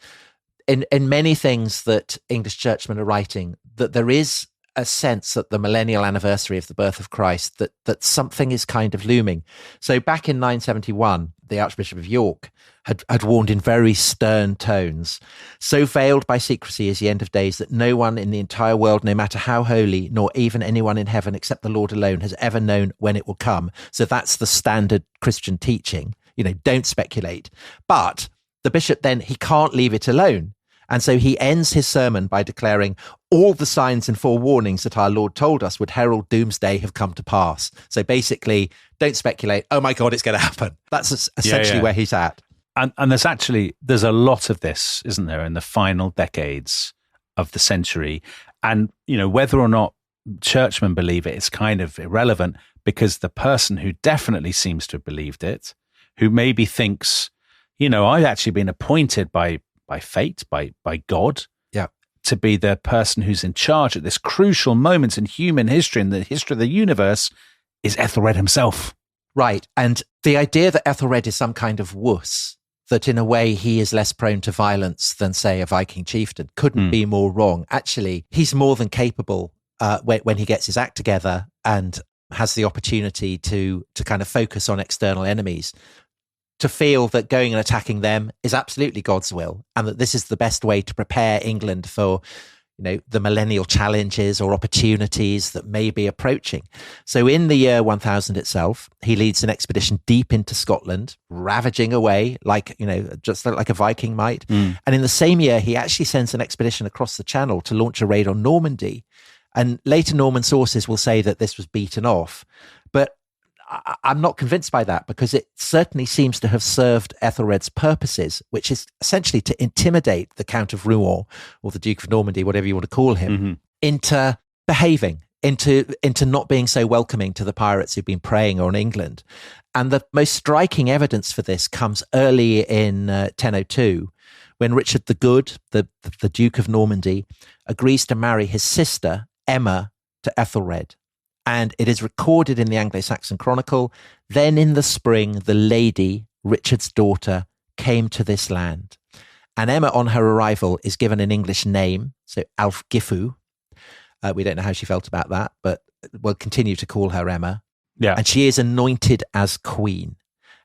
many things that English churchmen are writing, that there is a sense at the millennial anniversary of the birth of Christ that something is kind of looming. So back in 971, the Archbishop of York had warned in very stern tones, so veiled by secrecy is the end of days that no one in the entire world, no matter how holy, nor even anyone in heaven except the Lord alone, has ever known when it will come. So that's the standard Christian teaching. Don't speculate. But the bishop then, he can't leave it alone. And so he ends his sermon by declaring, all the signs and forewarnings that our Lord told us would herald doomsday have come to pass. So basically, don't speculate. Oh my God, it's going to happen. That's essentially where he's at. And there's a lot of this, isn't there, in the final decades of the century. And, whether or not churchmen believe it, it's kind of irrelevant, because the person who definitely seems to have believed it, who maybe thinks, I've actually been appointed by fate, by God, to be the person who's in charge at this crucial moment in human history, in the history of the universe, is Æthelred himself. Right. And the idea that Æthelred is some kind of wuss, that in a way he is less prone to violence than, say, a Viking chieftain, couldn't be more wrong. Actually, he's more than capable when he gets his act together and has the opportunity to kind of focus on external enemies, to feel that going and attacking them is absolutely God's will, and that this is the best way to prepare England for, the millennial challenges or opportunities that may be approaching. So in the year 1000 itself, he leads an expedition deep into Scotland, ravaging away just like a Viking might. And in the same year, he actually sends an expedition across the Channel to launch a raid on Normandy. And later Norman sources will say that this was beaten off. But I'm not convinced by that, because it certainly seems to have served Æthelred's purposes, which is essentially to intimidate the Count of Rouen, or the Duke of Normandy, whatever you want to call him, into behaving, into not being so welcoming to the pirates who've been preying on England. And the most striking evidence for this comes early in 1002, when Richard the Good, the Duke of Normandy, agrees to marry his sister, Emma, to Æthelred. And it is recorded in the Anglo-Saxon Chronicle, then in the spring, the lady, Richard's daughter, came to this land. And Emma, on her arrival, is given an English name, so Ælfgifu. We don't know how she felt about that, but we'll continue to call her Emma. Yeah. And she is anointed as queen.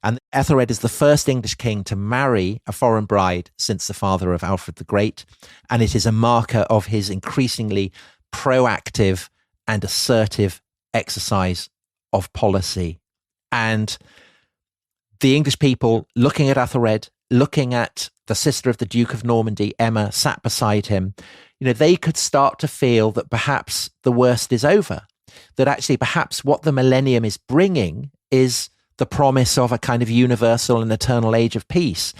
And Æthelred is the first English king to marry a foreign bride since the father of Alfred the Great. And it is a marker of his increasingly proactive and assertive exercise of policy. And the English people, looking at Æthelred, looking at the sister of the Duke of Normandy, Emma, sat beside him, they could start to feel that perhaps the worst is over, that actually perhaps what the millennium is bringing is the promise of a kind of universal and eternal age of peace,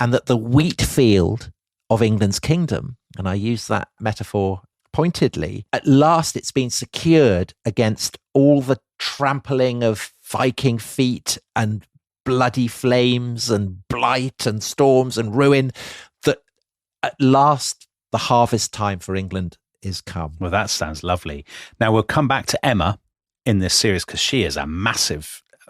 and that the wheat field of England's kingdom, and I use that metaphor pointedly, at last it's been secured against all the trampling of Viking feet and bloody flames and blight and storms and ruin, that at last the harvest time for England is come. Well, that sounds lovely. Now we'll come back to Emma in this series, because she is a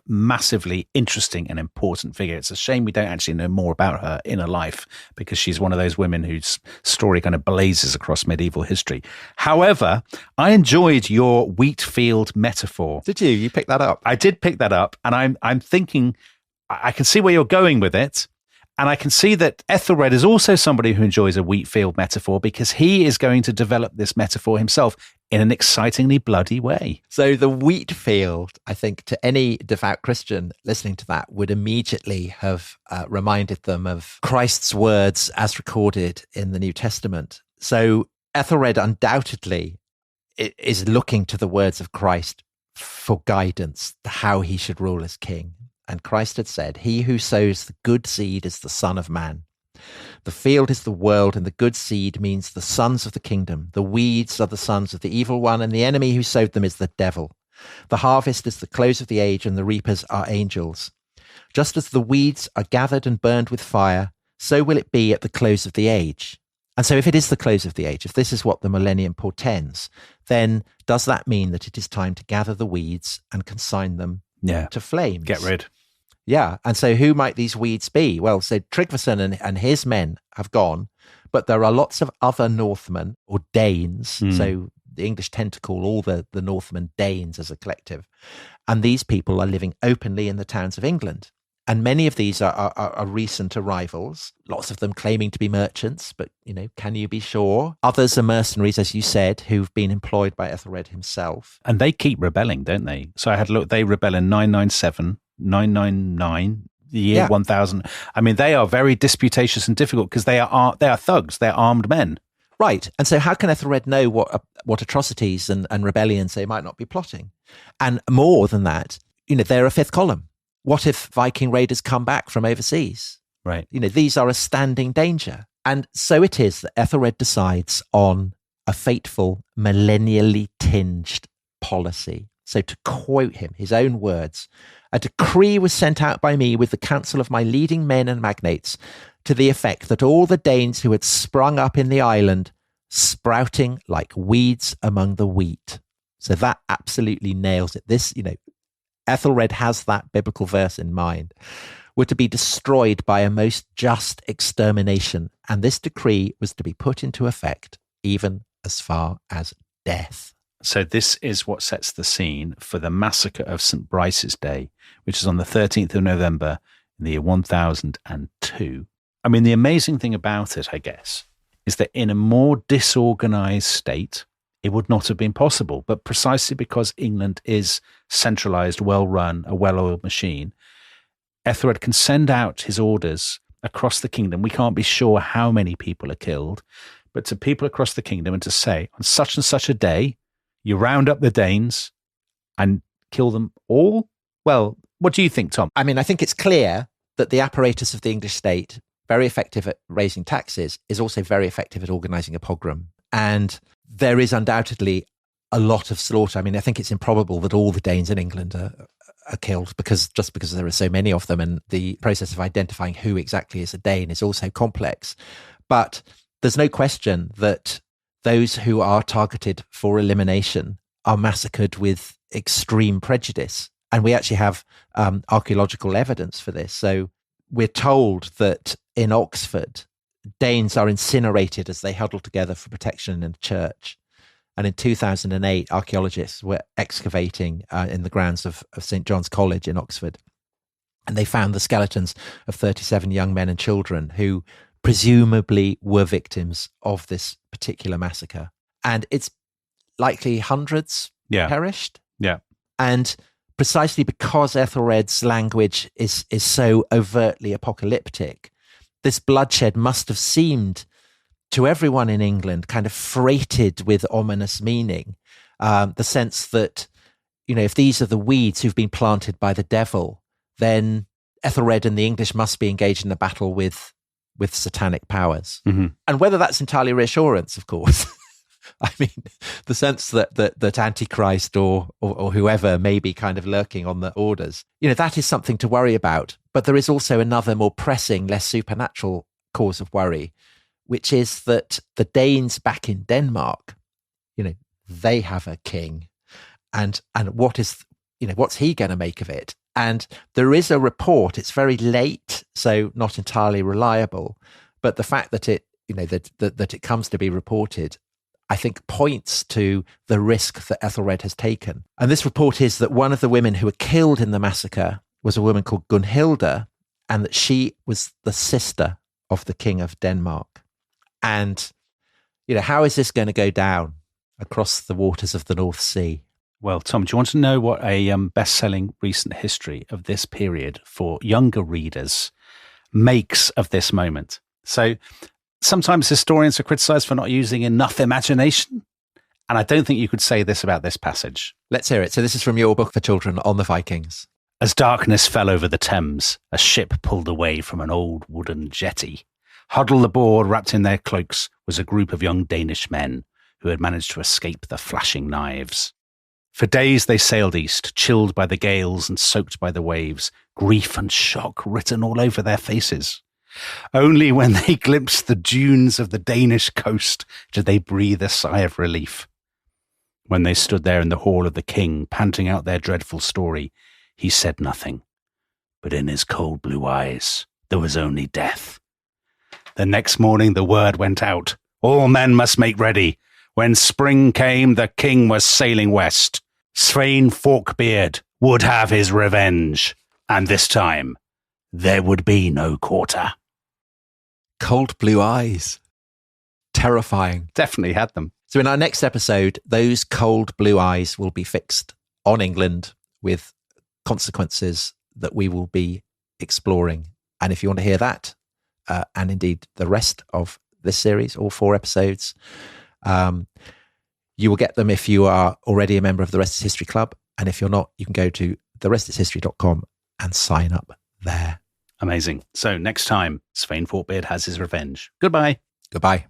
massively interesting and important figure. It's a shame we don't actually know more about her inner life, because she's one of those women whose story kind of blazes across medieval history. However, I enjoyed your wheat field metaphor. Did you? You picked that up? I did pick that up, and I'm thinking, I can see where you're going with it. And I can see that Æthelred is also somebody who enjoys a wheat field metaphor, because he is going to develop this metaphor himself in an excitingly bloody way. So the wheat field, I think, to any devout Christian listening to that, would immediately have reminded them of Christ's words as recorded in the New Testament. So Æthelred undoubtedly is looking to the words of Christ for guidance, how he should rule as king. And Christ had said, "He who sows the good seed is the Son of Man. The field is the world, and the good seed means the sons of the kingdom. The weeds are the sons of the evil one, and the enemy who sowed them is the devil. The harvest is the close of the age, and the reapers are angels. Just as the weeds are gathered and burned with fire, so will it be at the close of the age. And so if it is the close of the age, if this is what the millennium portends, then does that mean that it is time to gather the weeds and consign them to flames? Get rid. Yeah. And so who might these weeds be? Well, so Tryggvason and his men have gone, but there are lots of other Northmen or Danes. So the English tend to call all the Northmen Danes as a collective. And these people are living openly in the towns of England. And many of these are recent arrivals, lots of them claiming to be merchants, but, can you be sure? Others are mercenaries, as you said, who've been employed by Æthelred himself. And they keep rebelling, don't they? So I had a look, they rebel in 997, 999, the year 1000. I mean, they are very disputatious and difficult because they are thugs, they're armed men. Right. And so how can Æthelred know what atrocities and rebellions they might not be plotting? And more than that, they're a fifth column. What if Viking raiders come back from overseas? Right. These are a standing danger. And so it is that Æthelred decides on a fateful, millennially tinged policy. So to quote him, his own words, "A decree was sent out by me with the counsel of my leading men and magnates to the effect that all the Danes who had sprung up in the island, sprouting like weeds among the wheat." So that absolutely nails it. This, Æthelred has that biblical verse in mind, were to be destroyed by a most just extermination, and this decree was to be put into effect even as far as death. So this is what sets the scene for the massacre of St. Brice's Day, which is on the 13th of November in the year 1002. I mean, the amazing thing about it, I guess, is that in a more disorganized state, it would not have been possible. But precisely because England is centralized, well-run, a well-oiled machine, Æthelred can send out his orders across the kingdom. We can't be sure how many people are killed, but to people across the kingdom, and to say, on such and such a day, you round up the Danes and kill them all? Well, what do you think, Tom? I mean, I think it's clear that the apparatus of the English state, very effective at raising taxes, is also very effective at organizing a pogrom. And there is undoubtedly a lot of slaughter. I mean, I think it's improbable that all the Danes in England are killed because there are so many of them, and the process of identifying who exactly is a Dane is also complex. But there's no question that those who are targeted for elimination are massacred with extreme prejudice. And we actually have archaeological evidence for this. So we're told that in Oxford, Danes are incinerated as they huddle together for protection in a church. And in 2008, archaeologists were excavating in the grounds of St. John's College in Oxford. And they found the skeletons of 37 young men and children who presumably were victims of this particular massacre. And it's likely hundreds perished. Yeah. And precisely because Æthelred's language is so overtly apocalyptic, this bloodshed must have seemed to everyone in England kind of freighted with ominous meaning. The sense that, if these are the weeds who've been planted by the devil, then Æthelred and the English must be engaged in a battle with satanic powers. Mm-hmm. And whether that's entirely reassurance, of course. I mean, the sense that Antichrist or whoever may be kind of lurking on the orders, that is something to worry about. But there is also another more pressing, less supernatural cause of worry, which is that the Danes back in Denmark, they have a king. And what's he going to make of it? And there is a report, it's very late, so not entirely reliable, but the fact that it comes to be reported, I think, points to the risk that Æthelred has taken. And this report is that one of the women who were killed in the massacre was a woman called Gunhilda, and that she was the sister of the King of Denmark. And, how is this going to go down across the waters of the North Sea? Well, Tom, do you want to know what a best-selling recent history of this period for younger readers makes of this moment? So sometimes historians are criticized for not using enough imagination, and I don't think you could say this about this passage. Let's hear it. So this is from your book for children on the Vikings. As darkness fell over the Thames, a ship pulled away from an old wooden jetty. Huddled aboard, wrapped in their cloaks, was a group of young Danish men who had managed to escape the flashing knives. For days they sailed east, chilled by the gales and soaked by the waves, grief and shock written all over their faces. Only when they glimpsed the dunes of the Danish coast did they breathe a sigh of relief. When they stood there in the hall of the king, panting out their dreadful story, he said nothing, but in his cold blue eyes there was only death. The next morning the word went out, all men must make ready. When spring came, the king was sailing west. Svein Forkbeard would have his revenge, and this time there would be no quarter. Cold blue eyes. Terrifying. Definitely had them. So in our next episode, those cold blue eyes will be fixed on England with consequences that we will be exploring. And if you want to hear that, and indeed the rest of this series, all 4 episodes, you will get them if you are already a member of the Rest is History Club. And if you're not, you can go to therestishistory.com and sign up there. Amazing. So next time, Svein Forkbeard has his revenge. Goodbye. Goodbye.